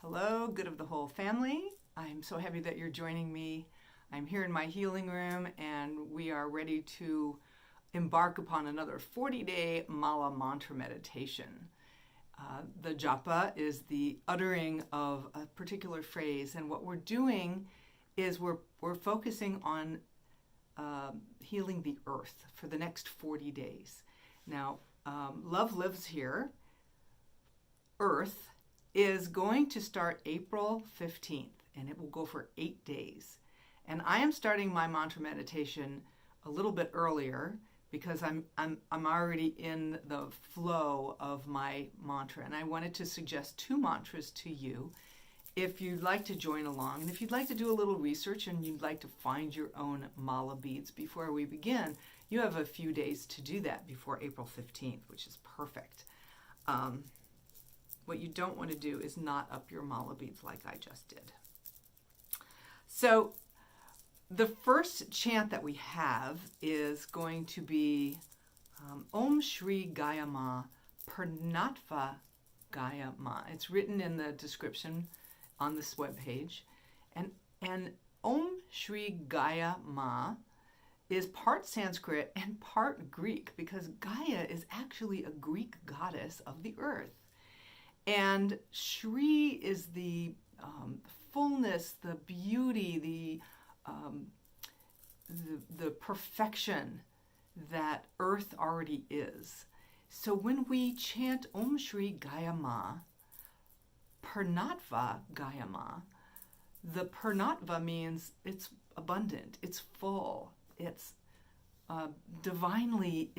Hello, good of the whole family. I'm so happy that you're joining me. I'm here in my healing room and we are ready to embark upon another 40-day Mala mantra meditation. The japa is the uttering of a particular phrase, and what we're doing is we're focusing on healing the earth for the next 40 days. Now, Love Lives Here, Earth, is going to start April 15th, and it will go for 8 days. And I am starting my mantra meditation a little bit earlier because I'm already in the flow of my mantra, and I wanted to suggest 2 mantras to you if you'd like to join along, and if you'd like to do a little research and you'd like to find your own mala beads before we begin. You have a few days to do that before April 15th, which is perfect. What you don't want to do is knot up your mala beads like I just did. So the first chant that we have is going to be Om Shri Gaya Ma Pranatva Gaya Ma. It's written in the description on this webpage. And Om Shri Gaya Ma is part Sanskrit and part Greek, because Gaia is actually a Greek goddess of the earth. And Shri is the fullness, the beauty, the perfection that earth already is. So when we chant Om Shri Gaya Ma, Pranatva Gaya Ma, the Pranatva means it's abundant, it's full, it's divinely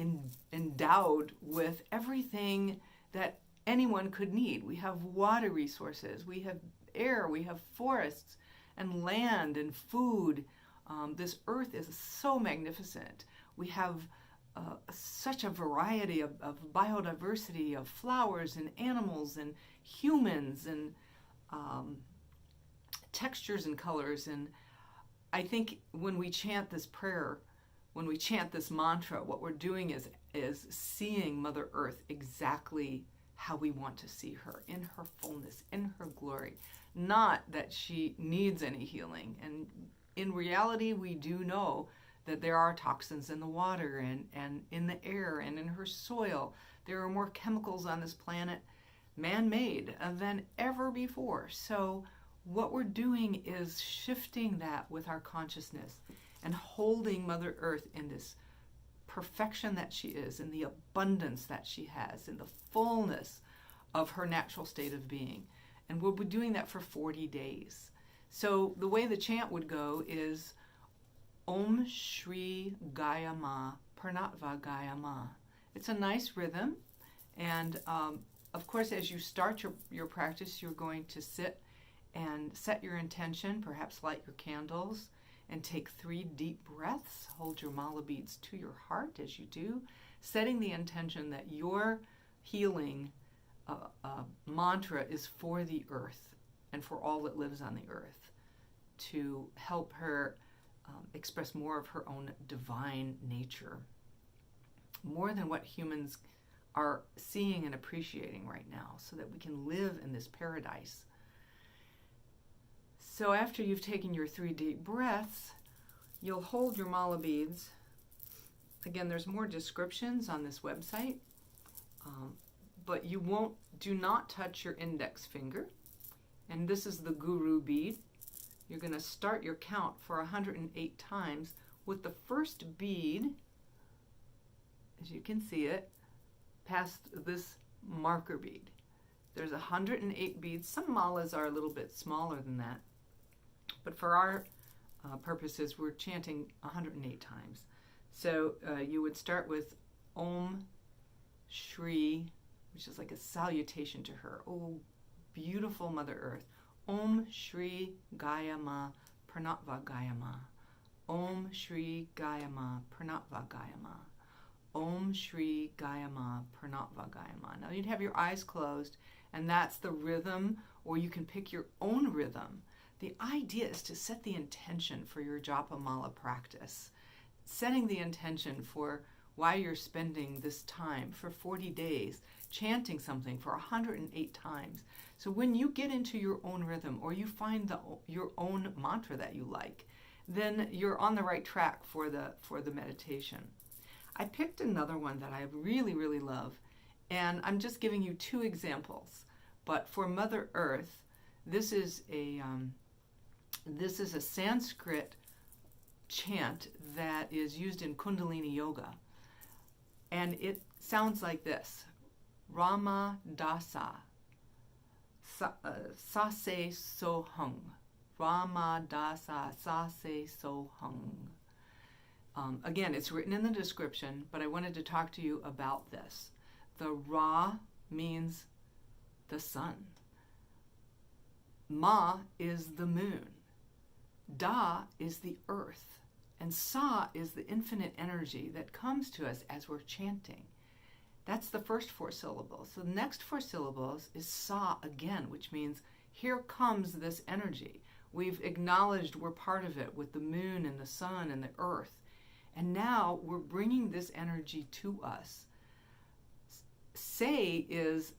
endowed with everything that anyone could need. We have water resources, we have air, we have forests and land and food. This earth is so magnificent. We have such a variety of biodiversity, of flowers and animals and humans and textures and colors. And I think when we chant this prayer, when we chant this mantra, what we're doing is seeing Mother Earth exactly how we want to see her, in her fullness, in her glory. Not that she needs any healing. And in reality, we do know that there are toxins in the water and in the air and in her soil. There are more chemicals on this planet, man-made, than ever before. So what we're doing is shifting that with our consciousness and holding Mother Earth in this perfection that she is, in the abundance that she has, in the fullness of her natural state of being. And we'll be doing that for 40 days. So the way the chant would go is Om Shri Gaya Ma Pranatva Gaya Ma. It's a nice rhythm, and of course, as you start your practice, you're going to sit and set your intention, perhaps light your candles, and take 3 deep breaths. Hold your mala beads to your heart as you do, setting the intention that your healing mantra is for the earth and for all that lives on the earth, to help her express more of her own divine nature, more than what humans are seeing and appreciating right now, so that we can live in this paradise. So after you've taken your 3 deep breaths, you'll hold your mala beads. Again, there's more descriptions on this website, but do not touch your index finger. And this is the guru bead. You're going to start your count for 108 times with the first bead, as you can see it, past this marker bead. There's 108 beads. Some malas are a little bit smaller than that, but for our purposes, we're chanting 108 times. So you would start with Om Shri, which is like a salutation to her. Oh, beautiful Mother Earth. Om Shri Gaya Ma Pranatva Gaya Ma. Om Shri Gaya Ma Pranatva Gaya Ma. Om Shri Gaya Ma Pranatva Gaya Ma. Now you'd have your eyes closed, and that's the rhythm, or you can pick your own rhythm. The idea is to set the intention for your japa mala practice, setting the intention for why you're spending this time for 40 days chanting something for 108 times. So when you get into your own rhythm, or you find your own mantra that you like, then you're on the right track for the meditation. I picked another one that I really, really love, and I'm just giving you two examples. But for Mother Earth, this is a Sanskrit chant that is used in Kundalini Yoga, and it sounds like this: Rama Dasa Sase Sohung. Rama Dasa Sase Sohung. Again, it's written in the description, but I wanted to talk to you about this. The Ra means the sun. Ma is the moon. Da is the earth. And Sa is the infinite energy that comes to us as we're chanting. That's the first four syllables. So the next four syllables is Sa again, which means here comes this energy. We've acknowledged we're part of it with the moon and the sun and the earth. And now we're bringing this energy to us. Say is,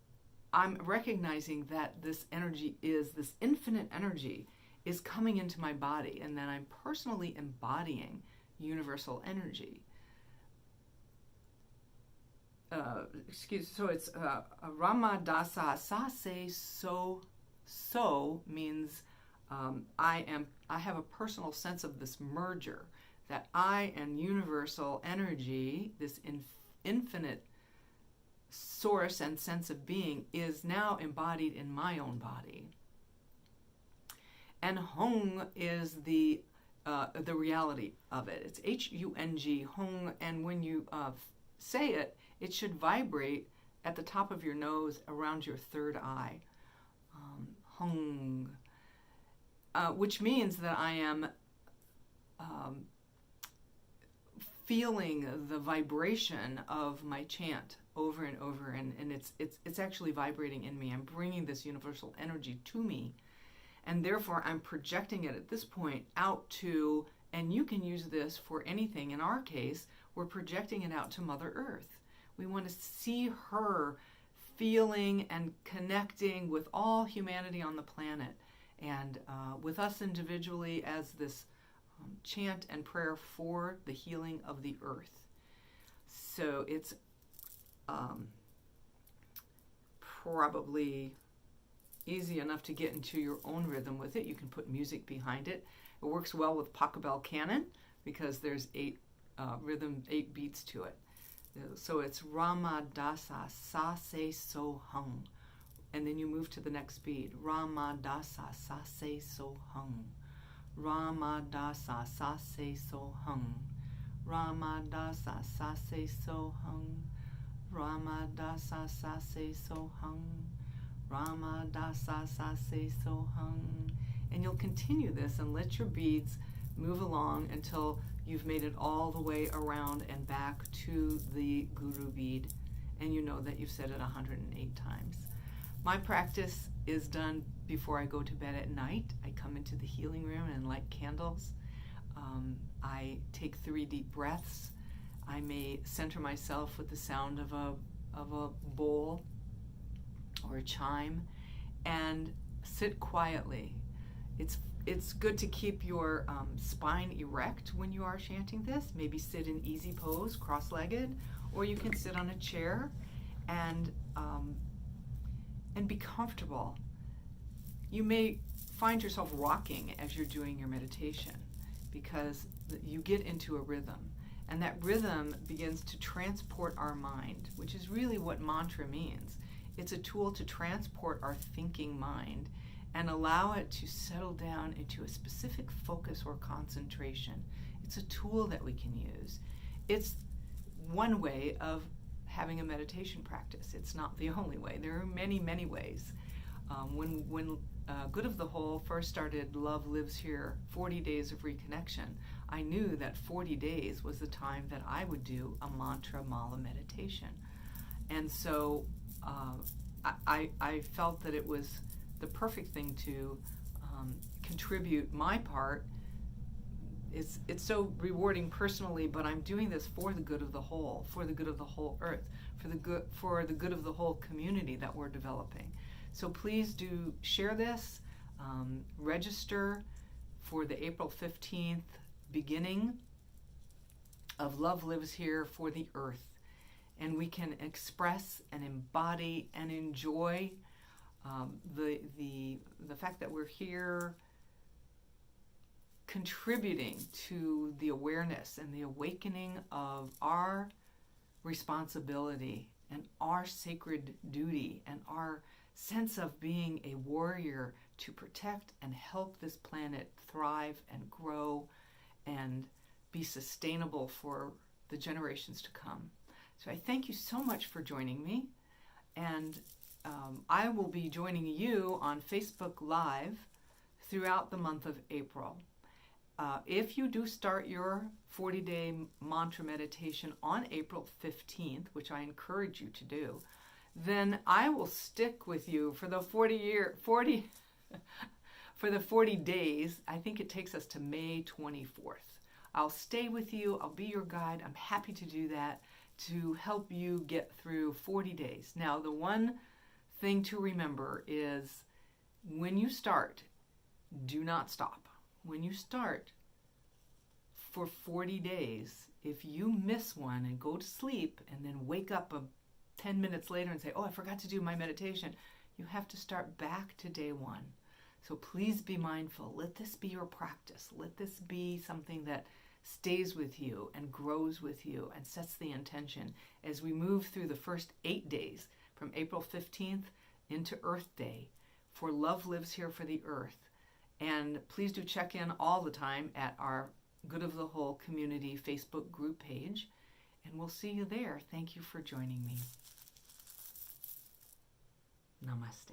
I'm recognizing that this energy is, this infinite energy is coming into my body, and then I'm personally embodying universal energy. So it's Rama Dasa Sase So means I have a personal sense of this merger, that I and universal energy, this infinite source and sense of being, is now embodied in my own body. And Hung is the reality of it. It's H-U-N-G, Hung, and when you say it, it should vibrate at the top of your nose around your third eye. Hung, which means that I am feeling the vibration of my chant over and over, and it's actually vibrating in me. I'm bringing this universal energy to me, and therefore I'm projecting it at this point out to, and you can use this for anything. In our case, we're projecting it out to Mother Earth. We want to see her feeling and connecting with all humanity on the planet, and with us individually as this chant and prayer for the healing of the earth. So it's probably easy enough to get into your own rhythm with it. You can put music behind it. It works well with Pachelbel Canon because there's 8 beats to it. So it's Rama Dasa Sase So Hung. And then you move to the next beat. Rama Dasa Sase So Hung. Rama Dasa Sase So Hung. Rama Dasa Sase So Hung. Rama Dasa Sase So Hung. Rama Dasa Sase So Hung. And you'll continue this and let your beads move along until you've made it all the way around and back to the Guru bead, and you know that you've said it 108 times. My practice is done before I go to bed at night. I come into the healing room and light candles. I take 3 deep breaths. I may center myself with the sound of a bowl or a chime and sit quietly. It's good to keep your spine erect when you are chanting this. Maybe sit in easy pose, cross-legged, or you can sit on a chair and be comfortable. You may find yourself rocking as you're doing your meditation because you get into a rhythm, and that rhythm begins to transport our mind, which is really what mantra means. It's a tool to transport our thinking mind and allow it to settle down into a specific focus or concentration. It's a tool that we can use. It's one way of having a meditation practice. It's not the only way. There are many, many ways. When Good of the Whole first started Love Lives Here, 40 Days of Reconnection, I knew that 40 days was the time that I would do a mantra mala meditation. And so I felt that it was the perfect thing to contribute my part it's so rewarding personally, but I'm doing this for the good of the whole, for the good of the whole earth, for the good of the whole community that we're developing. So please do share this, register for the April 15th beginning of Love Lives Here for the Earth, and we can express and embody and enjoy the fact that we're here contributing to the awareness and the awakening of our responsibility and our sacred duty and our sense of being a warrior to protect and help this planet thrive and grow and be sustainable for the generations to come. So I thank you so much for joining me, and I will be joining you on Facebook Live throughout the month of April. If you do start your 40-day mantra meditation on April 15th, which I encourage you to do, then I will stick with you for the 40 days. I think it takes us to May 24th. I'll stay with you. I'll be your guide. I'm happy to do that to help you get through 40 days. Now, the one thing to remember is when you start, do not stop. When you start for 40 days, if you miss one and go to sleep and then wake up 10 minutes later and say, oh, I forgot to do my meditation, you have to start back to day one. So please be mindful. Let this be your practice. Let this be something that stays with you and grows with you and sets the intention as we move through the first 8 days from April 15th into Earth Day for Love Lives Here for the Earth. And please do check in all the time at our Good of the Whole Community Facebook group page, and we'll see you there. Thank you for joining me. Namaste.